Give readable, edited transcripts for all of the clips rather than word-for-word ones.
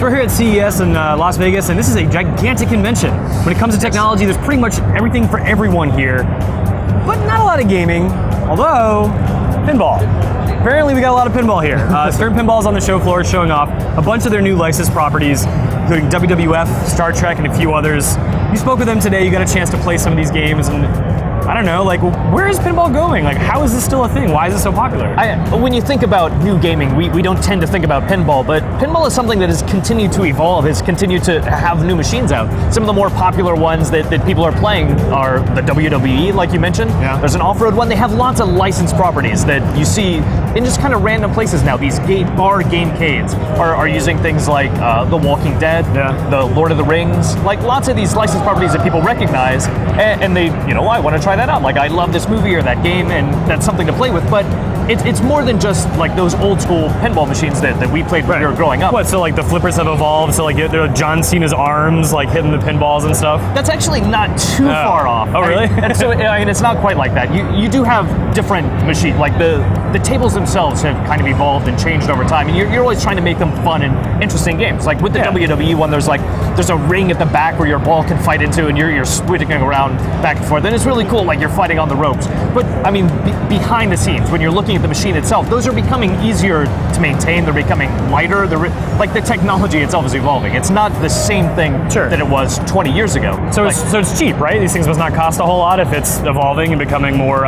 So we're here at CES in Las Vegas, and this is a gigantic convention. When it comes to technology, there's pretty much everything for everyone here, but not a lot of gaming, although pinball. Apparently we got a lot of pinball here. Stern Pinball's on the show floor showing off a bunch of their new licensed properties, including WWF, Star Trek, and a few others. You spoke with them today, you got a chance to play some of these games, and I don't know, like, where is pinball going? Like, how is this still a thing? Why is it so popular? When you think about new gaming, we don't tend to think about pinball, but pinball is something that has continued to evolve, has continued to have new machines out. Some of the more popular ones that people are playing are the WWE, like you mentioned. Yeah. There's an off-road one. They have lots of licensed properties that you see in just kind of random places now. These bar gamecades are using things like The Walking Dead, the Lord of the Rings, like lots of these licensed properties that people recognize, and they, I want to try that out. Like, I love this movie or that game, and that's something to play with, but it's more than just like those old school pinball machines that we played when we were growing up. What, so like the flippers have evolved, so like there are John Cena's arms like hitting the pinballs and stuff? That's actually not too far off. Oh, really? So it's not quite like that. You do have different machines, like the tables themselves have kind of evolved and changed over time, and you're always trying to make them fun and interesting games. Like with the WWE one, there's a ring at the back where your ball can fight into, and you're switching around back and forth, and it's really cool, like you're fighting on the ropes. But I mean, behind the scenes, when you're looking at the machine itself, those are becoming easier to maintain. They're becoming lighter. Like the technology itself is evolving. It's not the same thing that it was 20 years ago. So it's cheap, right? These things must not cost a whole lot if it's evolving and becoming more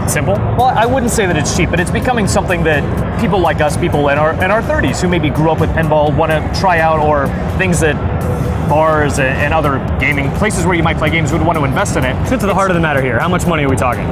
simple? Well, I wouldn't say that it's cheap, but it's becoming something that people like us, people in our 30s who maybe grew up with pinball, want to try out, or things that bars and other gaming places where you might play games would want to invest in it. Let's get to the heart of the matter here. How much money are we talking?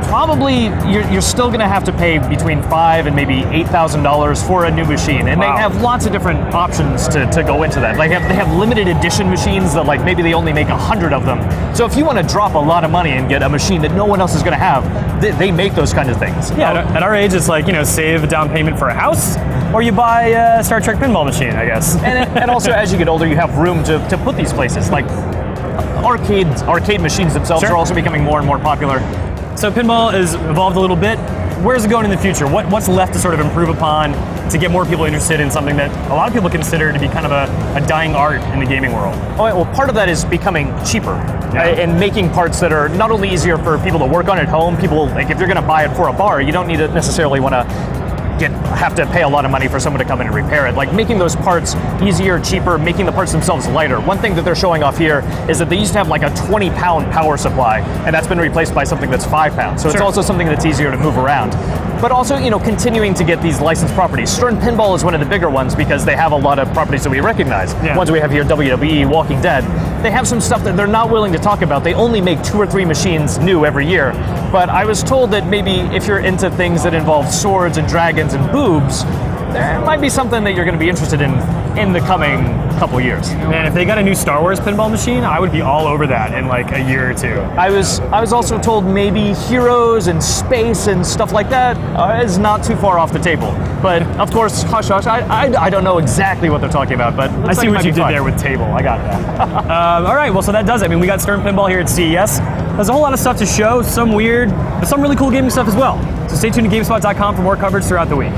Probably you're still going to have to pay between $5,000 and maybe $8,000 for a new machine, and they have lots of different options to go into that. Like they have limited edition machines that like maybe they only make 100 of them. So if you want to drop a lot of money and get a machine that no one else is going to have, they make those kind of things. Yeah, at our age, it's like save a down payment for a house, or you buy a Star Trek pinball machine, I guess. And also as you get older, you have room to put these places. Like arcade machines themselves are also becoming more and more popular. So pinball has evolved a little bit. Where's it going in the future? What's left to sort of improve upon to get more people interested in something that a lot of people consider to be kind of a dying art in the gaming world? Well, part of that is becoming cheaper and making parts that are not only easier for people to work on at home. People, like if you're going to buy it for a bar, you don't need to necessarily want to have to pay a lot of money for someone to come in and repair it. Like making those parts easier, cheaper, making the parts themselves lighter. One thing that they're showing off here is that they used to have like a 20-pound power supply, and that's been replaced by something that's 5 pounds. So it's also something that's easier to move around. But also, continuing to get these licensed properties. Stern Pinball is one of the bigger ones because they have a lot of properties that we recognize. Ones we have here, WWE, Walking Dead. They have some stuff that they're not willing to talk about. They only make 2 or 3 machines new every year. But I was told that maybe if you're into things that involve swords and dragons and boobs, there might be something that you're going to be interested in the coming couple years. Man, if they got a new Star Wars pinball machine, I would be all over that in like a year or 2. I was also told maybe Heroes and space and stuff like that is not too far off the table. But of course, hush hush, I don't know exactly what they're talking about, but I see what you did there with table. I got that. All right, well, so that does it. I mean, we got Stern Pinball here at CES. There's a whole lot of stuff to show, some weird, but some really cool gaming stuff as well. So stay tuned to GameSpot.com for more coverage throughout the week.